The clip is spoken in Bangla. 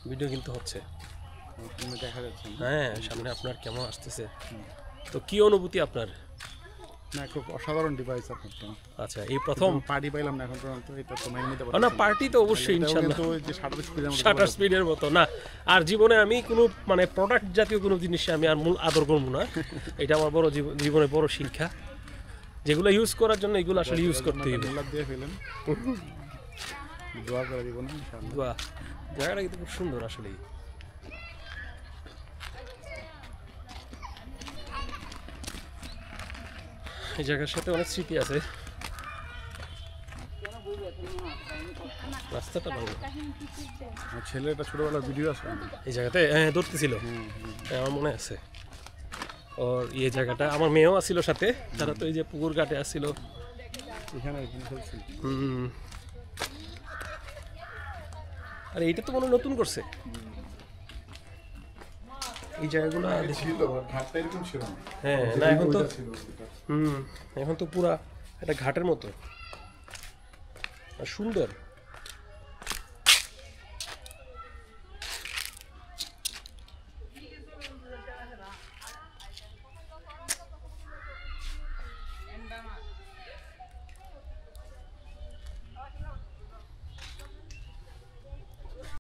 ভিডিও কিন্তু হচ্ছে, দেখা যাচ্ছে। হ্যাঁ সামনে আপনার কেমন আসতেছে। তো কি অনুভূতি আপনার? না, খুব অসাধারণ ডিভাইস আপনারটা। আচ্ছা, এই প্রথম পার্টি পাইলাম না এখন পর্যন্ত, এটা তো মাইনে নিতে না, পার্টি তো অবশ্যই ইনশাআল্লাহ, কিন্তু ওই যে শাটার স্পিডের মতো শাটার স্পিডের মতো না। আর জীবনে আমি কোনো মানে প্রোডাক্ট জাতীয় কোনো জিনিস আমি আর মূল আদর করবো না। এটা আমার বড় জীবনে বড় শিক্ষা, যেগুলো ইউজ করার জন্য এগুলো আসলে ইউজ করতে হবে। ধন্যবাদ দিয়ে ফেলেন, দোয়া করে দিব না ইনশাআল্লাহ। বাহ, জায়গাটা কিন্তু খুব সুন্দর আসলেই। এই জায়গার সাথে অনেক স্মৃতি আছে। রাস্তাটা ভালো। আমার ছেলের একটা ছোটবেলার ভিডিও আছে এই জায়গাতে ধরতেছিল, আমার মনে আছে। ওর এই জায়গাটা আমার মেয়েও আসছিল সাথে, তারা তো এই যে পুকুর ঘাটে আসছিল এখানে। আর এইটা তো মনে হয় নতুন করছে এই জায়গাগুলো। ছিল ঘাটটা এরকম ছিল না। হ্যাঁ না, এখন তো এখন তো পুরা একটা ঘাটের মতো আর সুন্দর।